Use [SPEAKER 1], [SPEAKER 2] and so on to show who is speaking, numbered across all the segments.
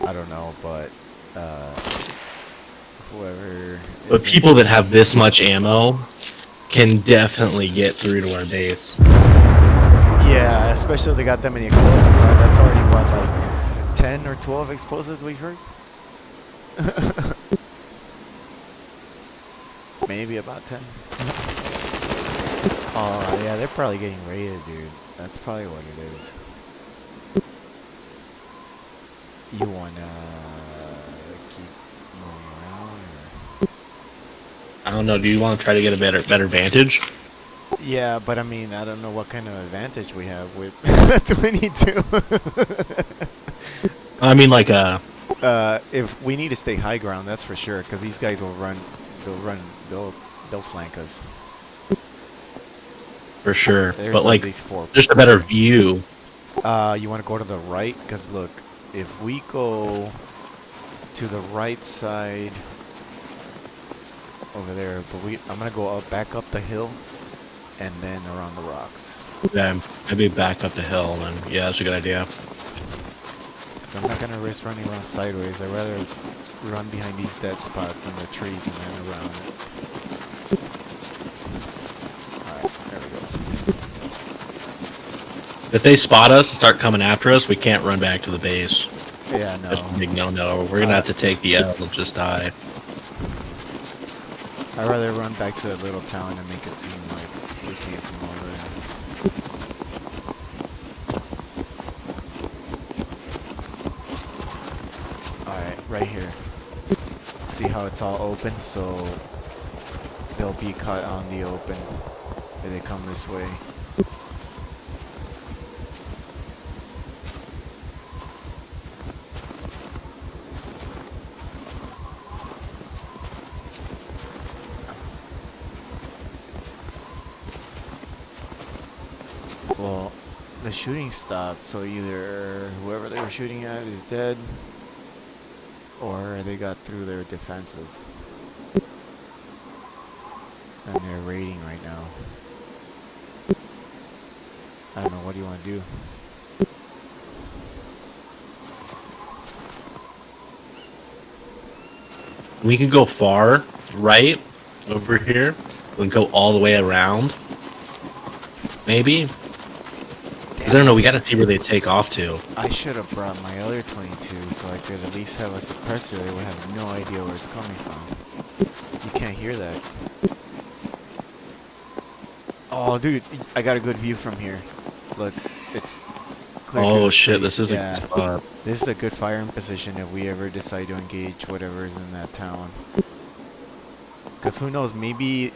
[SPEAKER 1] I don't know, but uh, whoever
[SPEAKER 2] But
[SPEAKER 1] is in.
[SPEAKER 2] people that have this much ammo can definitely get through to our base.
[SPEAKER 1] Yeah, especially if they got that many explosives. Right? That's already what, like 10 or 12 explosives we heard? Maybe about 10. Oh, yeah, they're probably getting raided, dude. That's probably what it is. You wanna keep moving around? Or?
[SPEAKER 2] I don't know. Do you want to try to get a better vantage?
[SPEAKER 1] Yeah, but I mean, I don't know what kind of advantage we have with 22.
[SPEAKER 2] I mean, like
[SPEAKER 1] If we need to stay high ground, that's for sure, because these guys will run. They'll run. They'll flank us.
[SPEAKER 2] for sure.
[SPEAKER 1] There's
[SPEAKER 2] But
[SPEAKER 1] at
[SPEAKER 2] like,
[SPEAKER 1] least 4
[SPEAKER 2] just a
[SPEAKER 1] people.
[SPEAKER 2] better view.
[SPEAKER 1] You want to go to the right? Because look, if we go to the right side over there, but I'm gonna go back up the hill, and then around the rocks.
[SPEAKER 2] Yeah, maybe back up the hill. Then yeah, that's a good idea.
[SPEAKER 1] So I'm not gonna risk running around sideways. I'd rather run behind these dead spots in the trees and then around it. Alright, there we go.
[SPEAKER 2] If they spot us and start coming after us, we can't run back to the base.
[SPEAKER 1] Yeah,
[SPEAKER 2] That's a
[SPEAKER 1] no.
[SPEAKER 2] big no-no. We're gonna have to take the L and just die.
[SPEAKER 1] I'd rather run back to that little town and make it seem like we came from over there. Alright, right here. See how it's all open, so they'll be caught on the open if they come this way. Well, the shooting stopped, so either whoever they were shooting at is dead, or they got through their defenses. And they're raiding right now. I don't know, what do you want to do?
[SPEAKER 2] We can go far right over here. We can go all the way around. Maybe. Because I don't know. We got to see where they take off to.
[SPEAKER 1] I should have brought my other 22 so I could at least have a suppressor. They would have no idea where it's coming from. You can't hear that. Oh, dude, I got a good view from here. Look, it's clear.
[SPEAKER 2] Oh shit! This is a
[SPEAKER 1] yeah.
[SPEAKER 2] good spot.
[SPEAKER 1] This is a good firing position if we ever decide to engage whatever's in that town. Because who knows, maybe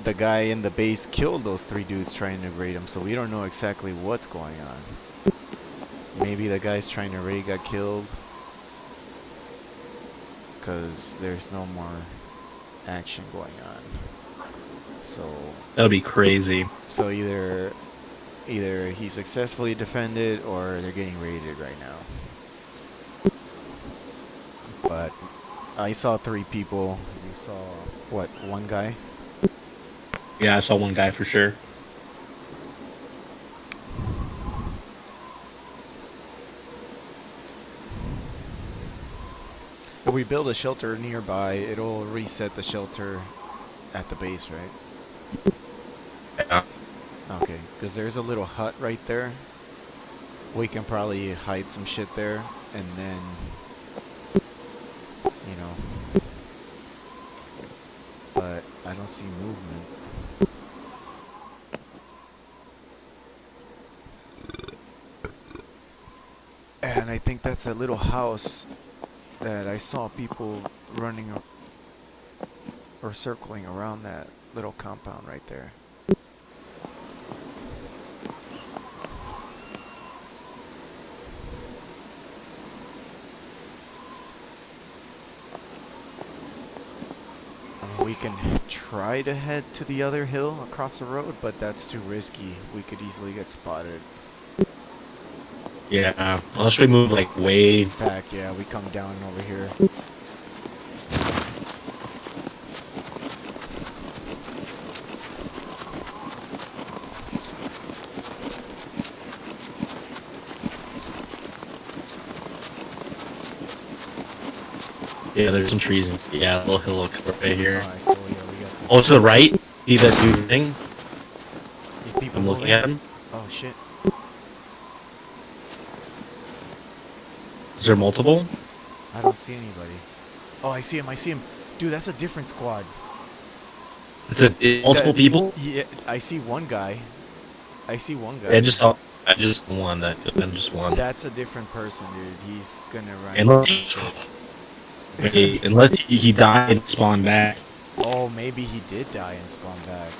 [SPEAKER 1] the guy in the base killed those 3 dudes trying to raid him, so we don't know exactly what's going on. Maybe the guys trying to raid got killed because there's no more action going on. So
[SPEAKER 2] That would be crazy.
[SPEAKER 1] So either he successfully defended or they're getting raided right now. But I saw 3 people. You saw what? 1 guy?
[SPEAKER 2] Yeah, I saw one guy for sure.
[SPEAKER 1] If we build a shelter nearby, it'll reset the shelter at the base, right?
[SPEAKER 2] Yeah.
[SPEAKER 1] Okay, because there's a little hut right there. We can probably hide some shit there, and then, you know. But I don't see movement. And I think that's a little house that I saw people running or circling around that little compound right there. We can try to head to the other hill across the road, but that's too risky. We could easily get spotted.
[SPEAKER 2] Yeah, unless we move like way
[SPEAKER 1] back. Yeah, we come down over here.
[SPEAKER 2] Yeah, there's some trees. Yeah, a little hill right here.
[SPEAKER 1] Alright, cool. Yeah, we got some.
[SPEAKER 2] Oh, to the right. See that dude thing?
[SPEAKER 1] You people
[SPEAKER 2] I'm looking
[SPEAKER 1] moving?
[SPEAKER 2] at him.
[SPEAKER 1] Oh shit.
[SPEAKER 2] Is there multiple?
[SPEAKER 1] I don't see anybody. Oh, I see him. I see him. Dude, that's a different squad.
[SPEAKER 2] Multiple people.
[SPEAKER 1] Yeah, I see one guy. I see one guy.
[SPEAKER 2] Yeah, I just won that. I just won.
[SPEAKER 1] That's a different person, dude. He's gonna run into
[SPEAKER 2] Unless
[SPEAKER 1] some
[SPEAKER 2] he,
[SPEAKER 1] shit.
[SPEAKER 2] unless he died and spawned back.
[SPEAKER 1] Oh, maybe he did die and spawn back.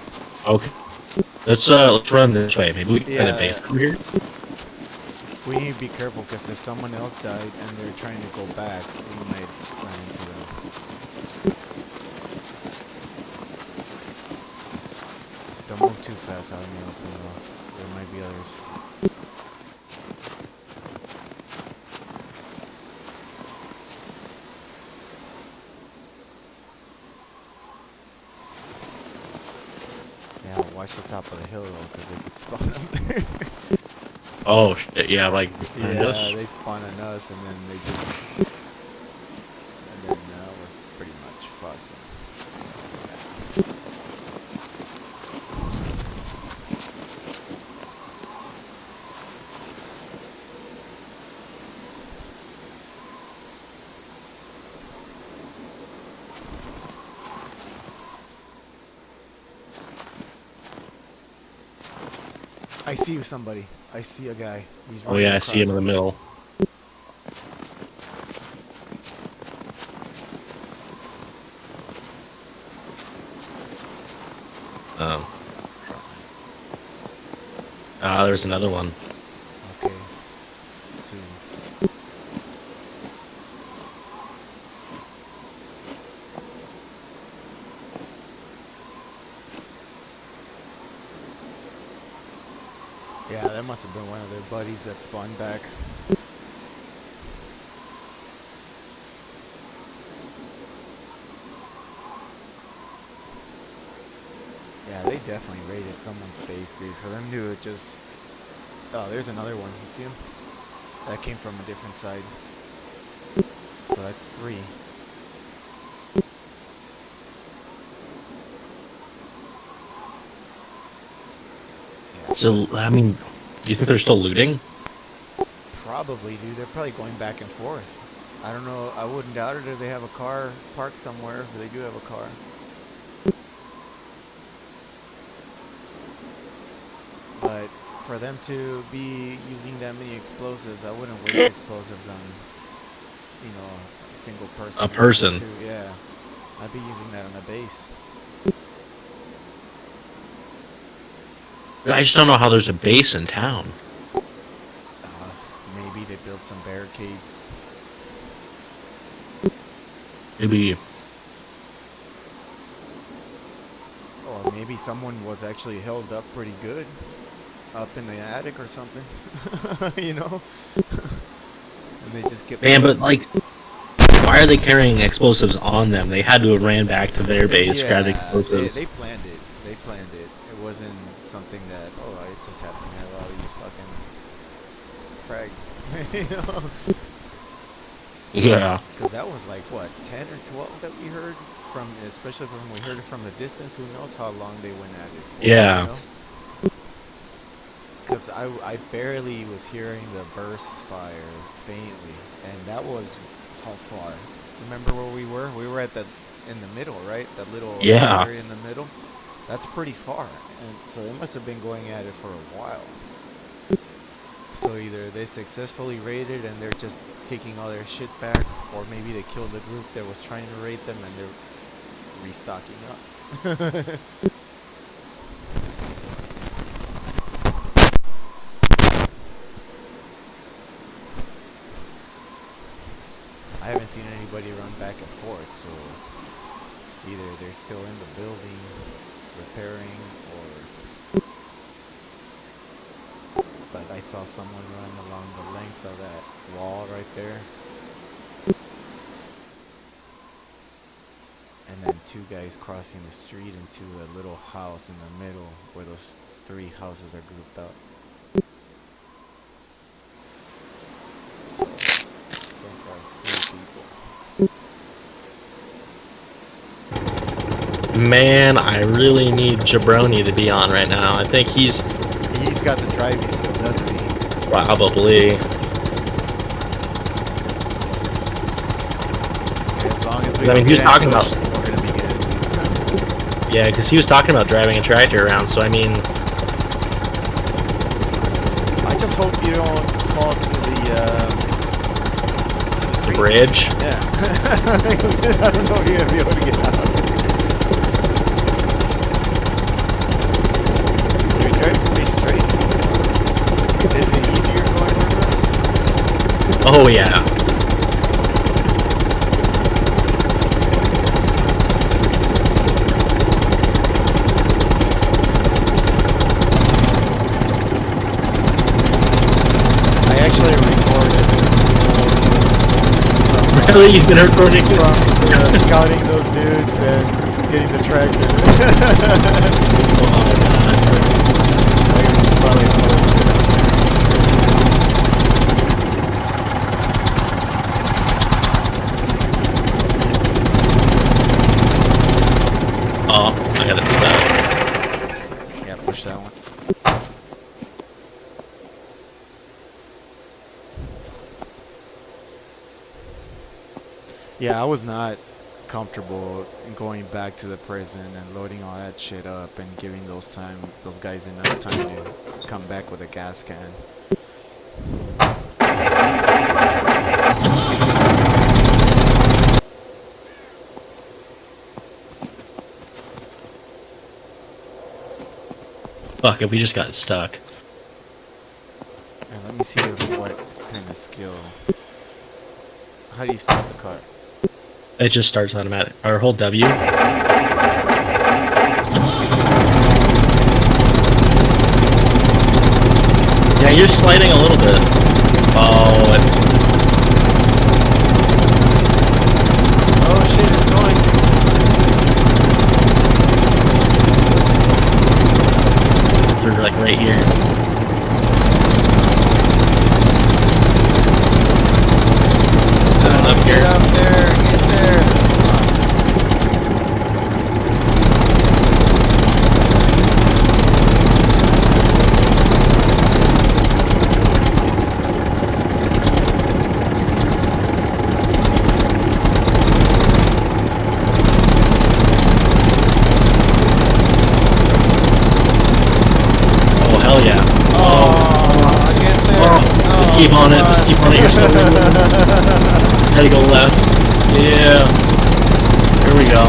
[SPEAKER 2] Okay. Let's run this way. Maybe we can find a base
[SPEAKER 1] Yeah,
[SPEAKER 2] from here.
[SPEAKER 1] we need to be careful because if someone else died and they're trying to go back, we might run into them. Don't move too fast out in the open though. There might be others. Yeah, watch the top of the hill though, because they could spawn up there.
[SPEAKER 2] Oh shit! Yeah, like behind
[SPEAKER 1] Yeah,
[SPEAKER 2] us.
[SPEAKER 1] they spawn on us and then they just... And then we're pretty much fucked. I see you, somebody. I see a guy. He's
[SPEAKER 2] Oh
[SPEAKER 1] running
[SPEAKER 2] yeah, I
[SPEAKER 1] across.
[SPEAKER 2] see him in the middle. Um. Ah, there's another one.
[SPEAKER 1] Okay. Two. Yeah, that must have been one of their buddies that spawned back. Yeah, they definitely raided someone's base, dude. For them to just... Oh, there's another one. You see him? That came from a different side. So that's 3. Yeah,
[SPEAKER 2] So I mean, do you think they're still looting?
[SPEAKER 1] probably, dude. They're probably going back and forth. I don't know. I wouldn't doubt it if they have a car parked somewhere. But they do have a car. But for them to be using that many explosives, I wouldn't waste explosives on, a single person.
[SPEAKER 2] A person.
[SPEAKER 1] Yeah, I'd be using that on a base.
[SPEAKER 2] I just don't know how there's a base in town.
[SPEAKER 1] Maybe they built some barricades.
[SPEAKER 2] Maybe.
[SPEAKER 1] Or maybe someone was actually held up pretty good up in the attic or something. And they just kept...
[SPEAKER 2] Man, but like, why are they carrying explosives on them? They had to have ran back to their base, grabbed
[SPEAKER 1] Yeah,
[SPEAKER 2] explosives.
[SPEAKER 1] they planned it. They planned it. It wasn't something that, oh, I just happen to have all these fucking frags.
[SPEAKER 2] Yeah.
[SPEAKER 1] Because that was like, what, 10 or 12 that we heard from, especially when we heard it from the distance. Who knows how long they went at it for,
[SPEAKER 2] Yeah.
[SPEAKER 1] Because I barely was hearing the burst fire faintly. And that was how far? Remember where we were? We were at in the middle, right? That little
[SPEAKER 2] Yeah.
[SPEAKER 1] area in the middle. That's pretty far. And so they must have been going at it for a while. So either they successfully raided and they're just taking all their shit back, or maybe they killed the group that was trying to raid them and they're restocking up. I haven't seen anybody run back and forth, so either they're still in the building repairing, or... But I saw someone run along the length of that wall right there. And then 2 guys crossing the street into a little house in the middle where those 3 houses are grouped up. So far, 3 people.
[SPEAKER 2] Man, I really need Jabroni to be on right now. I think he's
[SPEAKER 1] He's got the driving skill, doesn't he?
[SPEAKER 2] probably.
[SPEAKER 1] As long as we
[SPEAKER 2] I mean,
[SPEAKER 1] don't
[SPEAKER 2] he was
[SPEAKER 1] get
[SPEAKER 2] talking about.
[SPEAKER 1] ambushed, we're gonna be good.
[SPEAKER 2] Yeah, because he was talking about driving a tractor around. So I mean,
[SPEAKER 1] I just hope you don't fall to the
[SPEAKER 2] the bridge.
[SPEAKER 1] Yeah. I don't know if you're gonna be able to get out. You're driving pretty straight. Is it easier going reverse?
[SPEAKER 2] Oh yeah.
[SPEAKER 1] I actually recorded
[SPEAKER 2] Really, you've been recording
[SPEAKER 1] from scouting those dudes and getting the tractor.
[SPEAKER 2] Oh my god.
[SPEAKER 1] I can probably post it on there.
[SPEAKER 2] Oh, I got it stuck.
[SPEAKER 1] Yeah, push that one. Yeah, I was not comfortable going back to the prison and loading all that shit up and giving those guys enough time to come back with a gas can.
[SPEAKER 2] Fuck, if we just got stuck.
[SPEAKER 1] And let me see what kind of skill. How do you stop the car?
[SPEAKER 2] It just starts automatic. Or hold W. Yeah, you're sliding a little bit. Oh,
[SPEAKER 1] Oh shit, it's going.
[SPEAKER 2] they're like right here. Up
[SPEAKER 1] Get
[SPEAKER 2] here.
[SPEAKER 1] up there, get there.
[SPEAKER 2] Oh, hell yeah.
[SPEAKER 1] Oh, get there.
[SPEAKER 2] Oh, just keep on it. Just keep on it. You're still winning. Gotta go left. Yeah. Here we go.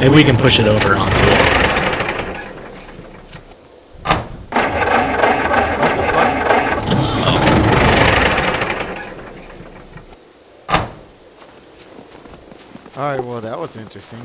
[SPEAKER 2] Maybe we can push it over onto it.
[SPEAKER 1] What the fuck?
[SPEAKER 2] Oh.
[SPEAKER 1] Alright, well that was interesting.